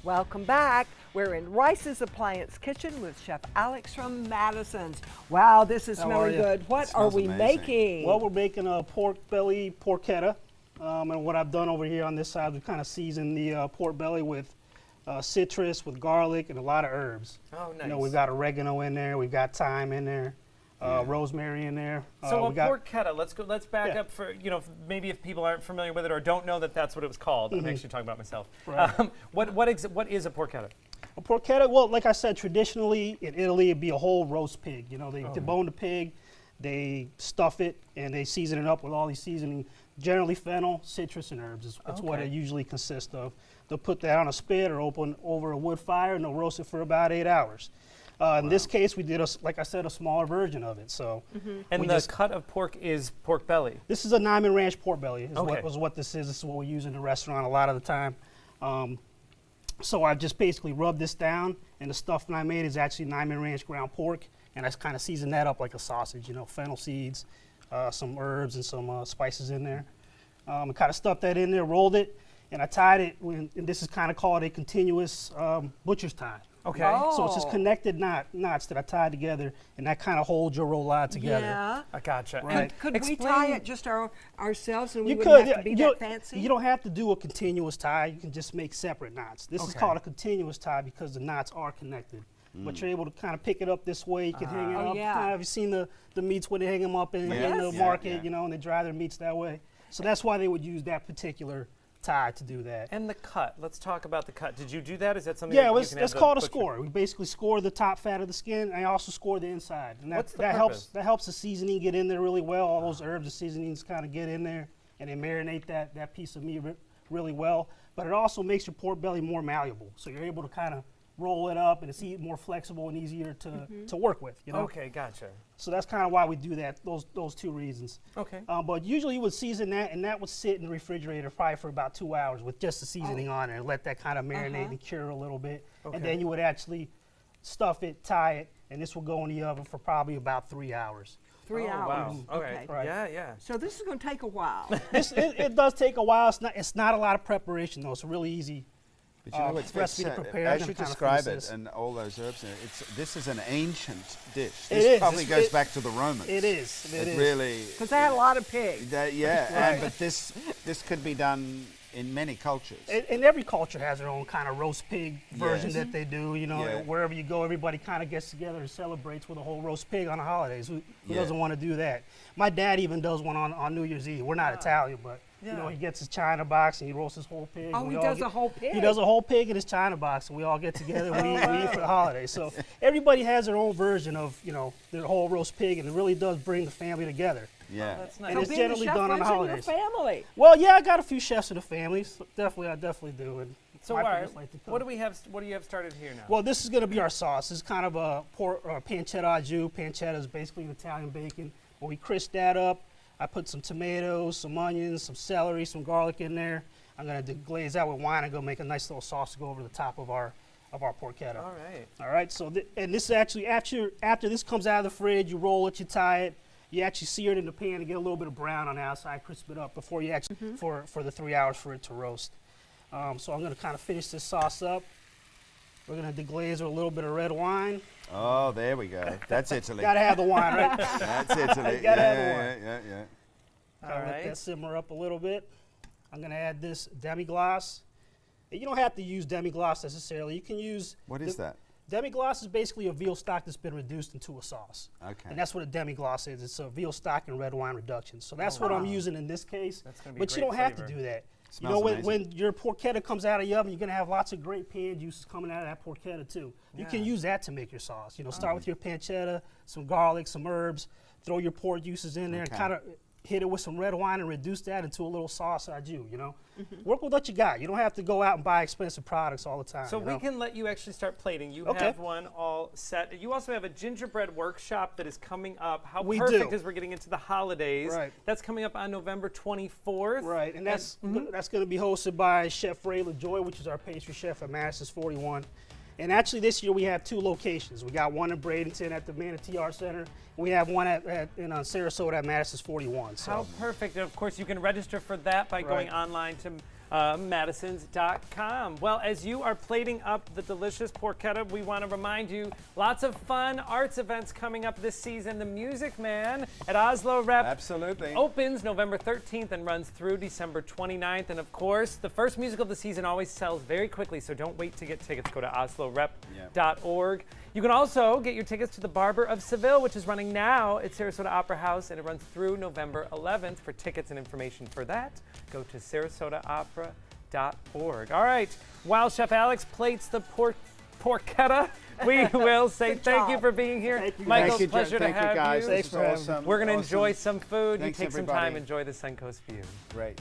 Welcome back. We're in Rice's Appliance Kitchen with Chef Alex from Madison's. Wow, this is smelling good. What are we making? Well, we're making a pork belly porchetta. And what I've done over here on this side, we've kind of seasoned the pork belly with citrus, with garlic, and a lot of herbs. Oh, nice. You know, we've got oregano in there, we've got thyme in there, rosemary in there. So porchetta, let's back up for, maybe if people aren't familiar with it or don't know that that's what it was called. I'm actually talking about myself. Right. What is a porchetta? A porchetta, well, like I said, traditionally in Italy, it'd be a whole roast pig. You know, they debone the pig, they stuff it, and they season it up with all these seasoning, generally fennel, citrus, and herbs. It's what it usually consists of. They'll put that on a spit or open over a wood fire, and they'll roast it for about 8 hours. In this case, we did, like I said, a smaller version of it. So, and the cut of pork is pork belly. This is a Nyman Ranch pork belly. Is what this is. This is what we use in the restaurant a lot of the time. So I just basically rubbed this down, and the stuff that I made is actually Nyman Ranch ground pork, and I kind of seasoned that up like a sausage. You know, fennel seeds, some herbs, and some spices in there. I kind of stuffed that in there, rolled it, and I tied it. And this is kind of called a continuous butcher's tie. Okay. Oh. So it's just connected knots that I tied together, and that kind of holds your roulade together. Yeah. I gotcha. Right. Could we tie it just ourselves and we You wouldn't could. have to be that fancy? You don't have to do a continuous tie. You can just make separate knots. This is called a continuous tie because the knots are connected. But you're able to kind of pick it up this way. You can hang it up. yeah. Have you seen the meats where they hang them up in the market, you know, and they dry their meats that way? So that's why they would use that particular tie to do that. And the cut. Let's talk about the cut. Did you do that? Is that something? Yeah, that it's called a score. We basically score the top fat of the skin, and I also score the inside. And that helps the seasoning get in there really well. All those herbs and seasonings kind of get in there, and they marinate that piece of meat really well. But it also makes your pork belly more malleable, so you're able to kind of roll it up, and it's more flexible and easier to work with. You know? Okay, gotcha. So that's kind of why we do that. Those two reasons. Okay. But usually you would season that, and that would sit in the refrigerator probably for about 2 hours with just the seasoning on it, and let that kind of marinate and cure a little bit. Okay. And then you would actually stuff it, tie it, and this will go in the oven for probably about 3 hours. 3 hours. Wow. Okay. Right. Yeah. So this is going to take a while. It does take a while. It's not a lot of prepreparation though. It's a really easy. But you know, it's recipe to prepare. as you describe it, and all those herbs in it, this is an ancient dish. This probably goes back to the Romans. It is. It really. Because they had a lot of pigs. But this could be done in many cultures. And every culture has their own kind of roast pig version that they do. You know, wherever you go, everybody kind of gets together and celebrates with a whole roast pig on the holidays. Who doesn't want to do that? My dad even does one on New Year's Eve. We're not Italian, but you know, he gets his china box and he roasts his whole pig. Oh, he does a whole pig? He does a whole pig in his china box, and we all get together and we eat for the holidays. So everybody has their own version of, you know, their whole roast pig, and it really does bring the family together. Yeah. That's nice. And it's generally done on the holidays. Your family. Well, yeah, I got a few chefs in the family. So I definitely do. And So what do we have? What do you have started here now? Well, this is going to be our sauce. This is kind of a pancetta au jus. Pancetta is basically an Italian bacon. When we crisp that up, I put some tomatoes, some onions, some celery, some garlic in there. I'm going to deglaze that with wine and go make a nice little sauce to go over the top of our porchetta. All right. All right. So and this is actually after this comes out of the fridge, you roll it, you tie it. You actually sear it in the pan to get a little bit of brown on the outside, crisp it up before you actually for the 3 hours for it to roast. So I'm going to kind of finish this sauce up. We're going to deglaze with a little bit of red wine. Oh, there we go. That's Italy. Got to have the wine, right? That's Italy. Gotta have the wine. Yeah. All right. Let that simmer up a little bit. I'm going to add this demi-glace. You don't have to use demi-glace necessarily. You can use. What is that? Demi-glace is basically a veal stock that's been reduced into a sauce. Okay. And that's what a demi-glace is. It's a veal stock and red wine reduction. So that's what I'm using in this case. That's gonna be but you don't have to do that. You know, when your porchetta comes out of the oven, you're going to have lots of great pan juices coming out of that porchetta too. You can use that to make your sauce. You know, start with your pancetta, some garlic, some herbs, throw your pork juices in there, and kind of hit it with some red wine and reduce that into a little sauce au jus, you know. Work with what you got. You don't have to go out and buy expensive products all the time. So we can let you actually start plating. You have one all set. You also have a gingerbread workshop that is coming up. How perfect as we're getting into the holidays. Right. That's coming up on November 24th. Right, and that's going to be hosted by Chef Firday LaJoy, which is our pastry chef at Madison's 41. And actually this year we have 2 locations. We got one in Bradenton at the Manatee Art Center. We have one in Sarasota at Madison's 41. So. How perfect. And of course you can register for that by going online to Madisons.com. Well, as you are plating up the delicious porchetta, we want to remind you lots of fun arts events coming up this season. The Music Man at Oslo Rep Absolutely. opens November 13th and runs through December 29th. And of course, the first musical of the season always sells very quickly, so don't wait to get tickets. Go to oslorep.org. You can also get your tickets to the Barber of Seville, which is running now at Sarasota Opera House, and it runs through November 11th. For tickets and information for that, go to sarasotaopera.org. All right, while Chef Alex plates the porchetta, we will say thank you for being here. Thank you. Michael, Thank you, pleasure to thank have you guys. you. This is awesome. We're going to Awesome. enjoy some food. Thanks, you take some everybody. time, enjoy the Suncoast view. Great.